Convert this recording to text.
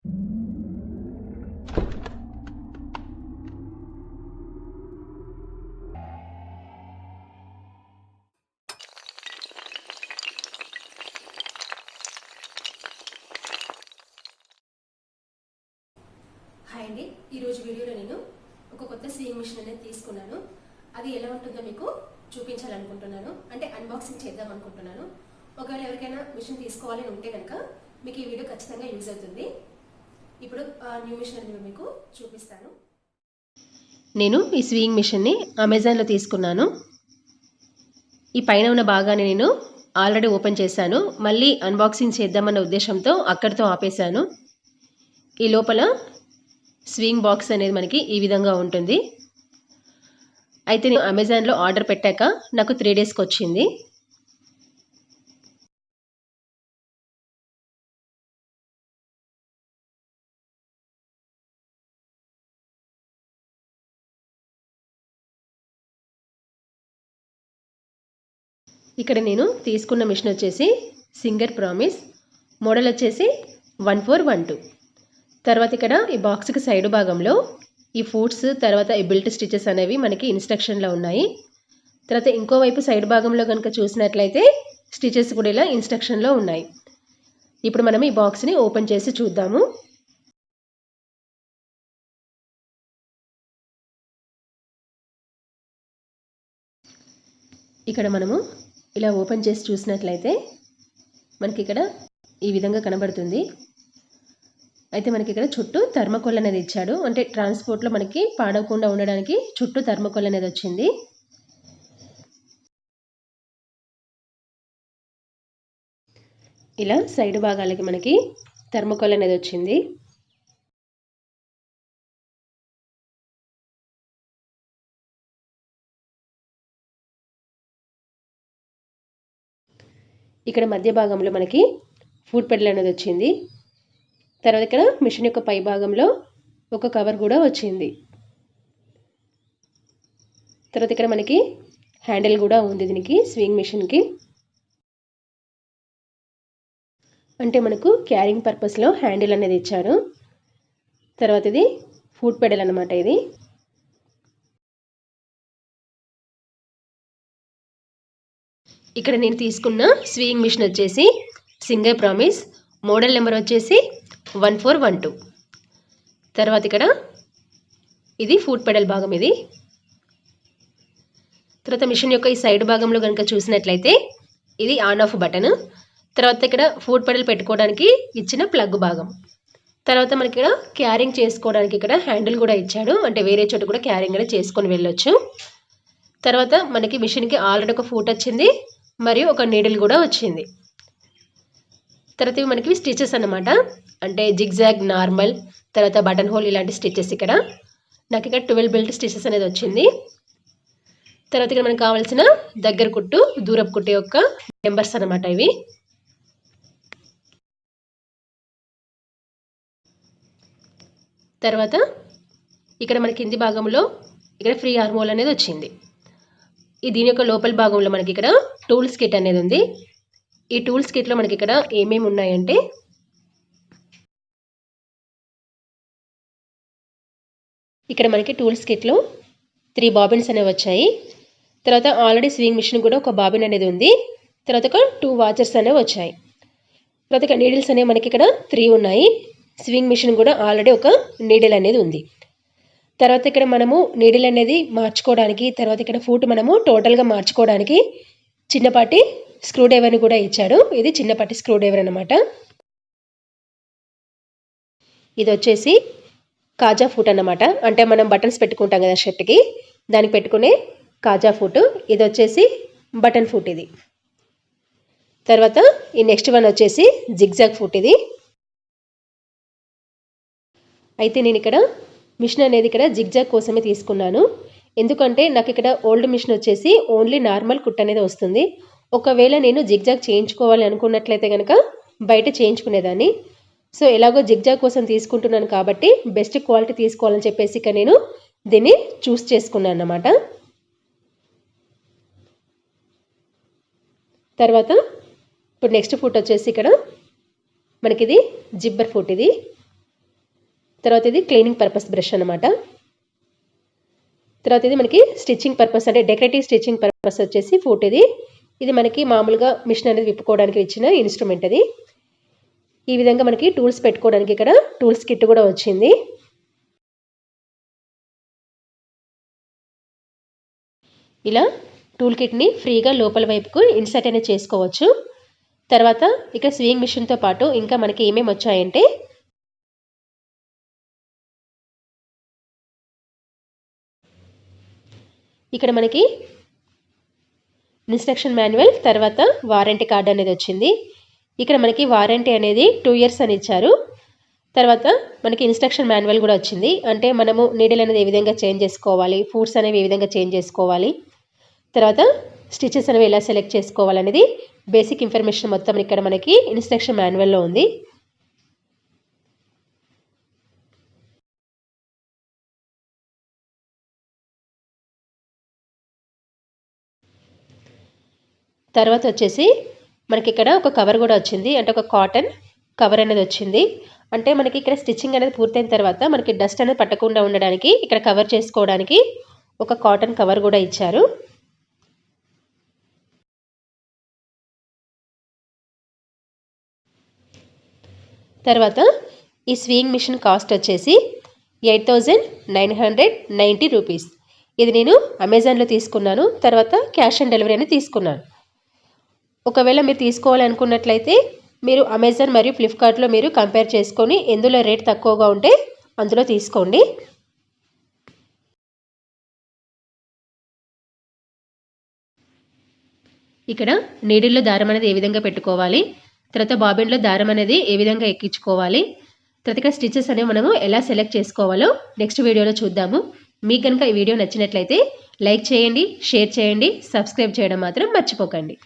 Hi అండి, ఈరోజు వీడియోలో నేను ఒక కొత్త సీయింగ్ మిషన్ అనేది తీసుకున్నాను. అది ఎలా ఉంటుందో మీకు చూపించాలనుకుంటున్నాను, అంటే అన్బాక్సింగ్ చేద్దాం అనుకుంటున్నాను. ఒకవేళ ఎవరికైనా మిషన్ తీసుకోవాలని ఉంటే కనుక మీకు ఈ వీడియో ఖచ్చితంగా యూజ్ అవుతుంది. ఇప్పుడు న్యూ మిషన్ అనేది మీకు చూపిస్తాను. నేను ఈ స్వియింగ్ మిషన్ని అమెజాన్లో తీసుకున్నాను. ఈ పైన ఉన్న భాగాన్ని నేను ఆల్రెడీ ఓపెన్ చేశాను. మళ్ళీ అన్బాక్సింగ్ చేద్దామన్న ఉద్దేశంతో అక్కడితో ఆపేశాను. ఈ లోపల స్వింగ్ బాక్స్ అనేది మనకి ఈ విధంగా ఉంటుంది. అయితే నేను అమెజాన్లో ఆర్డర్ పెట్టాక నాకు 3 డేస్కి వచ్చింది. ఇక్కడ నేను తీసుకున్న మిషన్ వచ్చేసి సింగర్ ప్రామిస్, మోడల్ వచ్చేసి 1412. తర్వాత ఇక్కడ ఈ బాక్స్కి సైడ్ భాగంలో ఈ ఫుడ్స్, తర్వాత ఈ బెల్ట్ స్టిచెస్ అనేవి మనకి ఇన్స్ట్రక్షన్లో ఉన్నాయి. తర్వాత ఇంకోవైపు సైడ్ భాగంలో కనుక చూసినట్లయితే స్టిచెస్ కూడా ఇలా ఇన్స్ట్రక్షన్లో ఉన్నాయి. ఇప్పుడు మనం ఈ బాక్స్ని ఓపెన్ చేసి చూద్దాము. ఇక్కడ మనము ఇలా ఓపెన్ చేసి చూసినట్లయితే మనకి ఇక్కడ ఈ విధంగా కనబడుతుంది. అయితే మనకి ఇక్కడ చుట్టూ థర్మకోల్ అనేది ఇచ్చాడు, అంటే ట్రాన్స్పోర్ట్లో మనకి పాడవకుండా ఉండడానికి చుట్టూ థర్మకోల్ అనేది వచ్చింది. ఇలా సైడ్ భాగాలకి మనకి థర్మకోల్ అనేది వచ్చింది. ఇక్కడ మధ్య భాగంలో మనకి ఫుడ్ పెడల్ అనేది వచ్చింది. తర్వాత ఇక్కడ మిషన్ యొక్క పై భాగంలో ఒక కవర్ కూడా వచ్చింది. తర్వాత ఇక్కడ మనకి హ్యాండిల్ కూడా ఉంది దీనికి, స్వింగ్ మిషన్కి. అంటే మనకు క్యారింగ్ పర్పస్లో హ్యాండిల్ అనేది ఇచ్చారు. తర్వాత ఇది ఫుడ్ పెడల్ అనమాట. ఇది ఇక్కడ నేను తీసుకున్న స్వింగ్ మిషన్ వచ్చేసి సింగర్ ప్రామిస్, మోడల్ నెంబర్ వచ్చేసి 1412. తర్వాత ఇక్కడ ఇది ఫుడ్ పెడల్ భాగం. ఇది తర్వాత మిషన్ యొక్క ఈ సైడ్ భాగంలో కనుక చూసినట్లయితే ఇది ఆన్ ఆఫ్ బటన్. తర్వాత ఇక్కడ ఫుడ్ పెడల్ పెట్టుకోవడానికి ఇచ్చిన ప్లగ్ భాగం. తర్వాత మనకి ఇక్కడ క్యారింగ్ చేసుకోవడానికి ఇక్కడ హ్యాండిల్ కూడా ఇచ్చాడు, అంటే వేరే చోట కూడా క్యారింగ్ అనేది చేసుకొని వెళ్ళొచ్చు. తర్వాత మనకి మిషన్కి ఆల్రెడీ ఒక ఫుట్ వచ్చింది, మరియు ఒక నీడిల్ కూడా వచ్చింది. తర్వాత ఇవి మనకి స్టిచెస్ అన్నమాట, అంటే జిగ్జాగ్, నార్మల్, తర్వాత బటన్ హోల్ ఇలాంటి స్టిచెస్. ఇక్కడ నాకు ఇక్కడ 12 బెల్ట్ స్టిచెస్ అనేది వచ్చింది. తర్వాత ఇక్కడ మనకు కావాల్సిన దగ్గర కుట్టు, దూరపు కుట్టు యొక్క నెంబర్స్ అన్నమాట ఇవి. తర్వాత ఇక్కడ మన కింది భాగంలో ఇక్కడ ఫ్రీ ఆర్మ్ అనేది వచ్చింది. దీని యొక్క లోపల భాగంలో మనకి ఇక్కడ టూల్స్ కిట్ అనేది ఉంది. ఈ టూల్స్ కిట్లో మనకి ఇక్కడ ఏమేమి ఉన్నాయంటే ఇక్కడ మనకి టూల్స్ కిట్లో 3 బాబిన్స్ అనేవి వచ్చాయి. తర్వాత ఆల్రెడీ స్వింగ్ మిషన్ కూడా ఒక బాబిన్ అనేది ఉంది. తర్వాత ఒక 2 వాచర్స్ అనేవి వచ్చాయి. తర్వాత ఇక్కడ నీడిల్స్ అనేవి మనకి ఇక్కడ 3 ఉన్నాయి. స్వింగ్ మిషన్ కూడా ఆల్రెడీ ఒక నీడిల్ అనేది ఉంది. తర్వాత ఇక్కడ మనము నీడిల్ అనేది మార్చుకోవడానికి, తర్వాత ఇక్కడ ఫూట్ మనము టోటల్గా మార్చుకోవడానికి చిన్నపాటి స్క్రూ డ్రైవర్ని కూడా ఇచ్చాడు. ఇది చిన్నపాటి స్క్రూ డ్రైవర్ అనమాట. ఇది వచ్చేసి కాజా ఫూట్ అన్నమాట, అంటే మనం బటన్స్ పెట్టుకుంటాం కదా షర్ట్కి, దానికి పెట్టుకునే కాజా ఫూట్. ఇది వచ్చేసి బటన్ ఫూట్ ఇది. తర్వాత ఈ నెక్స్ట్ వన్ వచ్చేసి జిగ్జాగ్ ఫూట్ ఇది. అయితే నేను ఇక్కడ మిషన్ అనేది ఇక్కడ జిగ్జాగ్ కోసమే తీసుకున్నాను, ఎందుకంటే నాకు ఇక్కడ ఓల్డ్ మిషన్ వచ్చేసి ఓన్లీ నార్మల్ కుట్ అనేది వస్తుంది. ఒకవేళ నేను జిగ్జాగ్ చేయించుకోవాలి అనుకున్నట్లయితే కనుక బయట చేయించుకునేదాన్ని. సో ఎలాగో జిగ్జాగ్ కోసం తీసుకుంటున్నాను కాబట్టి బెస్ట్ క్వాలిటీ తీసుకోవాలని చెప్పేసి ఇక నేను దీన్ని చూస్ చేసుకున్నాను అన్నమాట. తర్వాత ఇప్పుడు నెక్స్ట్ ఫుట్ వచ్చేసి ఇక్కడ మనకి ఇది జిబ్బర్ ఫుట్. ఇది తర్వాత ఇది క్లీనింగ్ పర్పస్ బ్రష్ అనమాట. తర్వాత ఇది మనకి స్టిచ్చింగ్ పర్పస్ అంటే డెకరేటివ్ స్టిచ్చింగ్ పర్పస్ వచ్చేసి ఫుట్. ఇది మనకి మామూలుగా మిషన్ అనేది విప్పుకోవడానికి ఇచ్చిన ఇన్స్ట్రుమెంట్. అది ఈ విధంగా మనకి టూల్స్ పెట్టుకోవడానికి ఇక్కడ టూల్స్ కిట్ కూడా వచ్చింది. ఇలా టూల్ కిట్ని ఫ్రీగా లోపల వైపుకు ఇన్సర్ట్ అనేది చేసుకోవచ్చు. తర్వాత ఇక్కడ స్వింగ్ మిషన్తో పాటు ఇంకా మనకి ఏమేమి వచ్చాయంటే ఇక్కడ మనకి ఇన్స్ట్రక్షన్ మాన్యువల్, తర్వాత వారంటీ కార్డ్ అనేది వచ్చింది. ఇక్కడ మనకి వారంటీ అనేది 2 years అని ఇచ్చారు. తర్వాత మనకి ఇన్స్ట్రక్షన్ మాన్యువల్ కూడా వచ్చింది. అంటే మనము నీడిల్ అనేది ఏ విధంగా చేంజ్ చేసుకోవాలి, ఫూట్స్ అనేవి ఏ విధంగా చేంజ్ చేసుకోవాలి, తర్వాత స్టిచెస్ అనేవి ఎలా సెలెక్ట్ చేసుకోవాలనేది బేసిక్ ఇన్ఫర్మేషన్ మొత్తం ఇక్కడ మనకి ఇన్స్ట్రక్షన్ మాన్యువల్లో ఉంది. తర్వాత వచ్చేసి మనకి ఇక్కడ ఒక కవర్ కూడా వచ్చింది. అంటే ఒక కాటన్ కవర్ అనేది వచ్చింది. అంటే మనకి ఇక్కడ స్టిచ్చింగ్ అనేది పూర్తయిన తర్వాత మనకి డస్ట్ అనేది పట్టకుండా ఉండడానికి ఇక్కడ కవర్ చేసుకోవడానికి ఒక కాటన్ కవర్ కూడా ఇచ్చారు. తర్వాత ఈ స్వింగ్ మిషన్ కాస్ట్ వచ్చేసి 8,990 రూపీస్. ఇది నేను అమెజాన్లో తీసుకున్నాను. తర్వాత క్యాష్ ఆన్ డెలివరీ అని తీసుకున్నాను. ఒకవేళ మీరు తీసుకోవాలనుకున్నట్లయితే మీరు అమెజాన్ మరియు ఫ్లిప్కార్ట్లో మీరు కంపేర్ చేసుకొని ఎందులో రేట్ తక్కువగా ఉంటే అందులో తీసుకోండి. ఇక్కడ నీడిల్లో దారం అనేది ఏ విధంగా పెట్టుకోవాలి, తర్వాత బాబిన్లో దారం అనేది ఏ విధంగా ఎక్కించుకోవాలి, తర్వాత ఇక్కడ స్టిచెస్ అనేవి మనము ఎలా సెలెక్ట్ చేసుకోవాలో నెక్స్ట్ వీడియోలో చూద్దాము. మీకు కనుక ఈ వీడియో నచ్చినట్లయితే లైక్ చేయండి, షేర్ చేయండి, సబ్స్క్రైబ్ చేయడం మాత్రం మర్చిపోకండి.